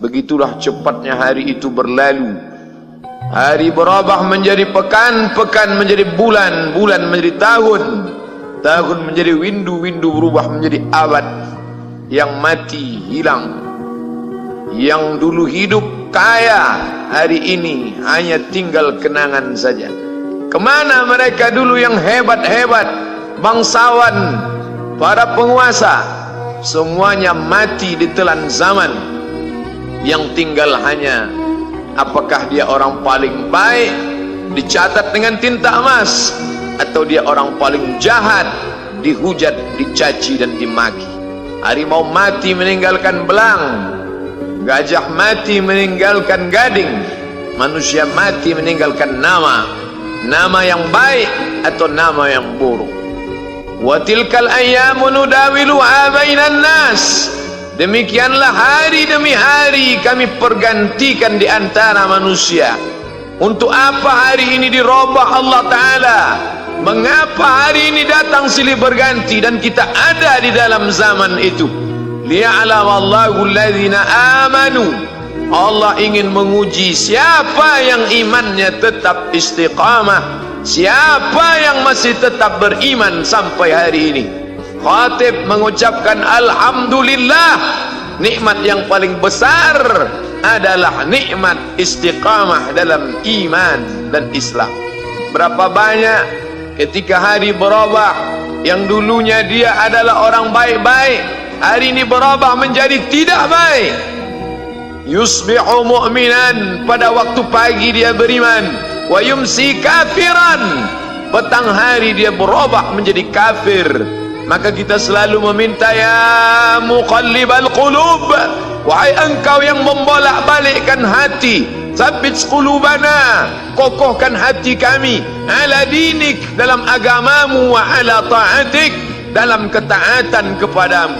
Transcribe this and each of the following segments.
Begitulah cepatnya hari itu berlalu. Hari berubah menjadi pekan, pekan menjadi bulan, bulan menjadi tahun, tahun menjadi windu, windu berubah menjadi abad. Yang mati hilang, yang dulu hidup kaya, hari ini hanya tinggal kenangan saja. Kemana mereka dulu yang hebat-hebat, bangsawan, para penguasa? Semuanya mati ditelan zaman. Yang tinggal hanya apakah dia orang paling baik, dicatat dengan tinta emas, atau dia orang paling jahat, dihujat, dicaci dan dimaki. Harimau mati meninggalkan belang, gajah mati meninggalkan gading, manusia mati meninggalkan nama, nama yang baik atau nama yang buruk. Wa tilkal ayyamu nudawiluha bainan nas. Demikianlah hari demi hari kami pergantikan di antara manusia. Untuk apa hari ini dirubah Allah Ta'ala? Mengapa hari ini datang silih berganti dan kita ada di dalam zaman itu? Liya'lamallahu alladhina amanu. Allah ingin menguji siapa yang imannya tetap istiqamah, siapa yang masih tetap beriman sampai hari ini. Khatib mengucapkan alhamdulillah, nikmat yang paling besar adalah nikmat istiqamah dalam iman dan Islam. Berapa banyak ketika hari berubah, yang dulunya dia adalah orang baik-baik, hari ini berubah menjadi tidak baik. Yusbihu mu'minan, pada waktu pagi dia beriman, wa yumsi kafiran, petang hari dia berubah menjadi kafir. Maka kita selalu meminta, ya muqallibal qulub, wahai engkau yang membolak-balikkan hati, tsabbit qulubana, kokohkan hati kami, ala dinik, dalam agamamu, wa ala ta'atik, dalam ketaatan kepadamu.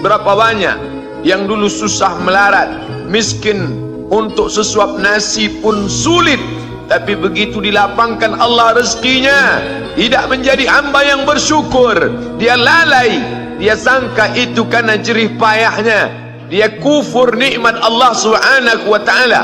Berapa banyak yang dulu susah melarat, miskin, untuk sesuap nasi pun sulit, tapi begitu dilapangkan Allah rezekinya, tidak menjadi hamba yang bersyukur. Dia lalai, dia sangka itu karena jerih payahnya, dia kufur nikmat Allah Subhanahu wa ta'ala.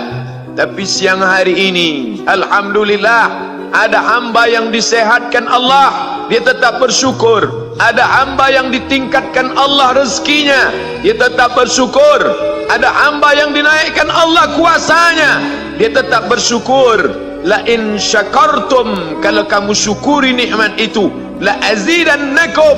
Tapi siang hari ini alhamdulillah, ada hamba yang disehatkan Allah, dia tetap bersyukur. Ada hamba yang ditingkatkan Allah rezekinya, dia tetap bersyukur. Ada hamba yang dinaikkan Allah kuasanya, dia tetap bersyukur. La in syakartum, kalau kamu syukuri nikmat itu, la azidannakum,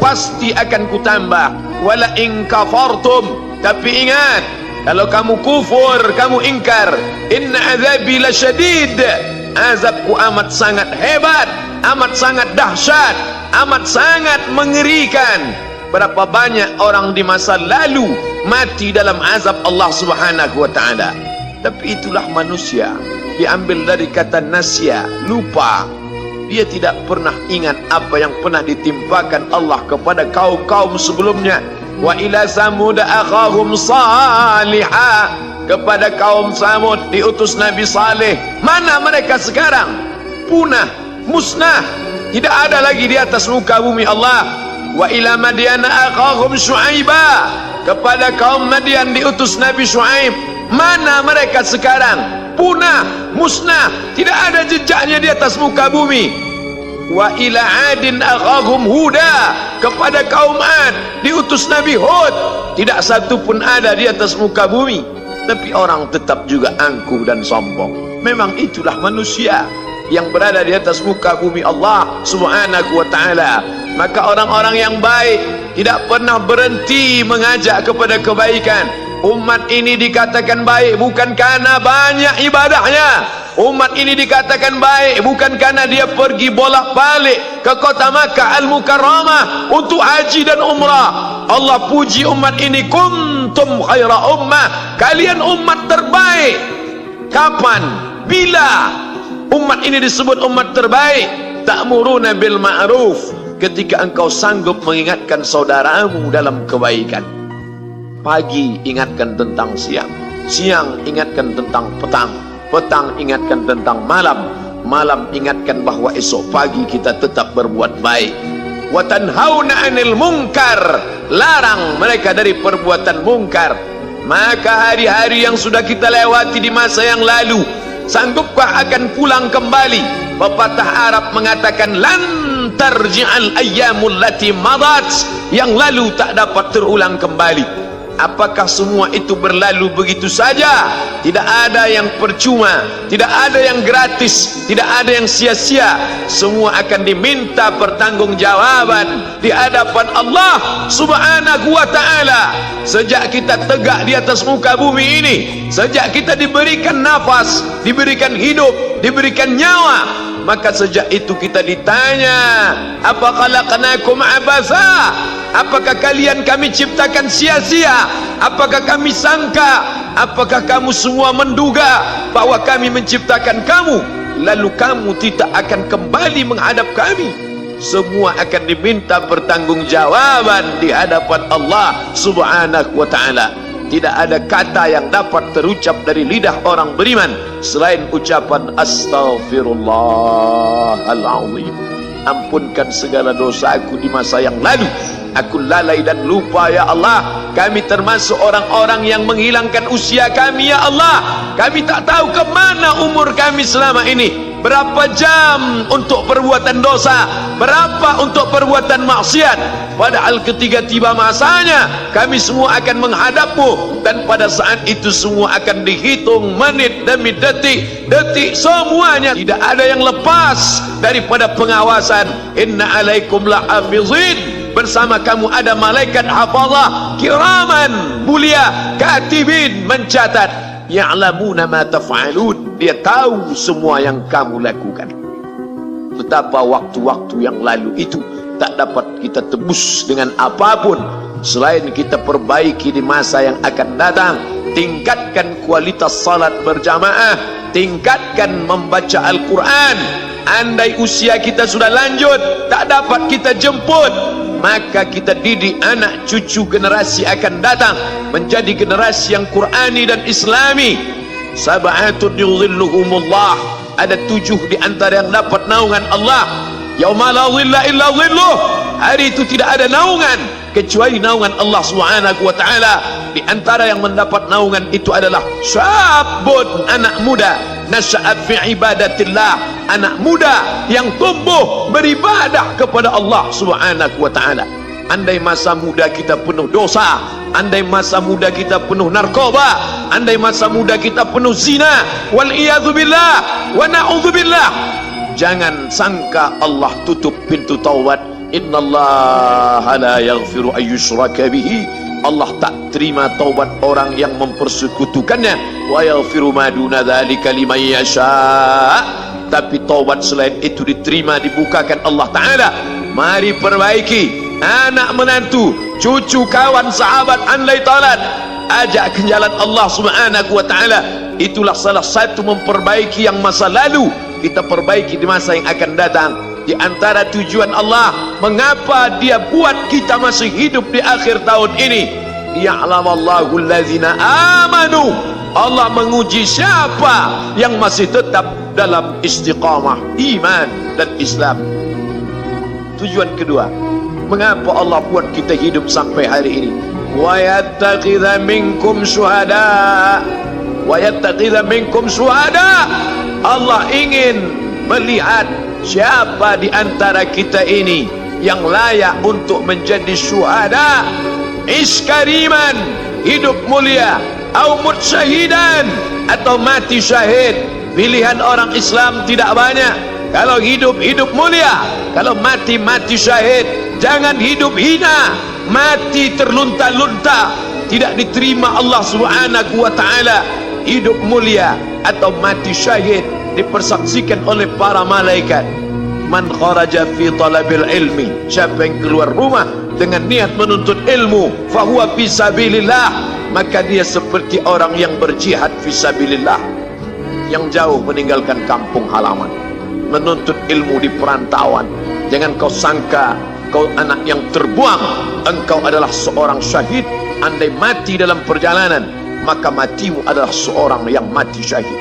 pasti akan kutambah. Wala in kafartum, tapi ingat, kalau kamu kufur, kamu ingkar, inna azabi lasyadid, azabku amat sangat hebat, amat sangat dahsyat, amat sangat mengerikan. Berapa banyak orang di masa lalu mati dalam azab Allah Subhanahu wa ta'ala. Tapi itulah manusia, diambil dari kata nasya, lupa. Dia tidak pernah ingat apa yang pernah ditimpakan Allah kepada kaum-kaum sebelumnya. Wa ila samud akhahum salihah, kepada kaum Samud diutus Nabi Saleh. Mana mereka sekarang? Punah, musnah, tidak ada lagi di atas muka bumi Allah. Wa ila madyana akhahum syuaiba, kepada kaum Madian diutus Nabi Syuaib. Mana mereka sekarang? Punah, musnah, tidak ada jejaknya di atas muka bumi. Wa ila adin akhahum huda, kepada kaum Ad diutus Nabi Hud. Tidak satu pun ada di atas muka bumi. Tapi orang tetap juga angkuh dan sombong. Memang itulah manusia yang berada di atas muka bumi Allah Subhanahu wa ta'ala. Maka orang-orang yang baik tidak pernah berhenti mengajak kepada kebaikan. Umat ini dikatakan baik bukan karena banyak ibadahnya. Umat ini dikatakan baik bukan karena dia pergi bolak-balik ke kota Makkah Al-Mukarramah untuk haji dan umrah. Allah puji umat ini, kuntum khaira ummah, kalian umat terbaik. Kapan? Bila umat ini disebut umat terbaik? Ta'muruna bil ma'ruf, ketika engkau sanggup mengingatkan saudaramu dalam kebaikan. Pagi ingatkan tentang siang, siang ingatkan tentang petang, petang ingatkan tentang malam, malam ingatkan bahwa esok pagi kita tetap berbuat baik. Wa tanhauna 'anil munkar, larang mereka dari perbuatan mungkar. Maka hari-hari yang sudah kita lewati di masa yang lalu, sanggupkah akan pulang kembali? Pepatah Arab mengatakan, lan tarji'al ayyamul lati madat, yang lalu tak dapat terulang kembali. Apakah semua itu berlalu begitu saja? Tidak ada yang percuma, tidak ada yang gratis, tidak ada yang sia-sia. Semua akan diminta pertanggungjawaban di hadapan Allah Subhanahu wa ta'ala. Sejak kita tegak di atas muka bumi ini, sejak kita diberikan nafas, diberikan hidup, diberikan nyawa, maka sejak itu kita ditanya, apa khalaqnakum abasa? Apakah kalian kami ciptakan sia-sia? Apakah kami sangka? Apakah kamu semua menduga bahwa kami menciptakan kamu lalu kamu tidak akan kembali menghadap kami? Semua akan diminta pertanggungjawaban di hadapan Allah Subhanahu wa ta'ala. Tidak ada kata yang dapat terucap dari lidah orang beriman selain ucapan astaghfirullahaladzim. Ampunkan segala dosa aku di masa yang lalu. Aku lalai dan lupa ya Allah. Kami termasuk orang-orang yang menghilangkan usia kami ya Allah. Kami tak tahu kemana umur kami selama ini. Berapa jam untuk perbuatan dosa, berapa untuk perbuatan maksiat. Padahal ketika tiba masanya, kami semua akan menghadapmu, dan pada saat itu semua akan dihitung menit demi detik, detik semuanya. Tidak ada yang lepas daripada pengawasan. Inna alaikum lahafizin, bersama kamu ada malaikat hafazah kiraman mulia, katibin mencatat. Ya'lamuna ma taf'alun, dia tahu semua yang kamu lakukan. Betapa waktu-waktu yang lalu itu tak dapat kita tebus dengan apapun selain kita perbaiki di masa yang akan datang. Tingkatkan kualitas salat berjamaah, tingkatkan membaca Al-Quran. Andai usia kita sudah lanjut, tak dapat kita jemput, maka kita didik anak cucu generasi akan datang menjadi generasi yang Qurani dan Islami. Sab'atun yudhilluhumullah, ada 7 di antara yang dapat naungan Allah. Yauma la dhilla illa dhilluh, hari itu tidak ada naungan kecuali naungan Allah Subhanahu wa ta'ala. Di antara yang mendapat naungan itu adalah syabun, anak muda, nasya'a fi ibadatillah, anak muda yang tumbuh beribadah kepada Allah Subhanahu wa ta'ala. Andai masa muda kita penuh dosa, andai masa muda kita penuh narkoba, andai masa muda kita penuh zina, wal iyadzubillah wa na'udzubillah, jangan sangka Allah tutup pintu taubat. Innallaha la yaghfiru ayyushraka bihi, Allah tak terima taubat orang yang mempersekutukannya. Wa yaghfiru ma duna dzalika liman yasha, tapi taubat selain itu diterima, dibukakan Allah Ta'ala. Mari perbaiki anak menantu, cucu, kawan, sahabat, andai talat, ajak ke jalan Allah Subhanahu wa ta'ala. Itulah salah satu memperbaiki yang masa lalu, kita perbaiki di masa yang akan datang. Di antara tujuan Allah mengapa dia buat kita masih hidup di akhir tahun ini, ya'lamallahu allazina amanu, Allah menguji siapa yang masih tetap dalam istiqamah iman dan Islam. Tujuan kedua, mengapa Allah buat kita hidup sampai hari ini? Wa yattakhidha minkum syuhada, wa yattakhidha minkum syuhada, Allah ingin melihat siapa di antara kita ini yang layak untuk menjadi syuhada. Iskariman, hidup mulia, au mutsyahidan, atau mati syahid. Pilihan orang Islam tidak banyak. Kalau hidup, hidup mulia. Kalau mati, mati syahid. Jangan hidup hina, mati terlunta-lunta, tidak diterima Allah Subhanahu wa ta'ala. Hidup mulia atau mati syahid dipersaksikan oleh para malaikat. Man kharaja fi talabil ilmi, siapa yang keluar rumah dengan niat menuntut ilmu, fahuwa fi sabilillah, maka dia seperti orang yang berjihad fi sabilillah, yang jauh meninggalkan kampung halaman, menuntut ilmu di perantauan. Jangan kau sangka kau anak yang terbuang, engkau adalah seorang syahid. Andai mati dalam perjalanan, maka matimu adalah seorang yang mati syahid.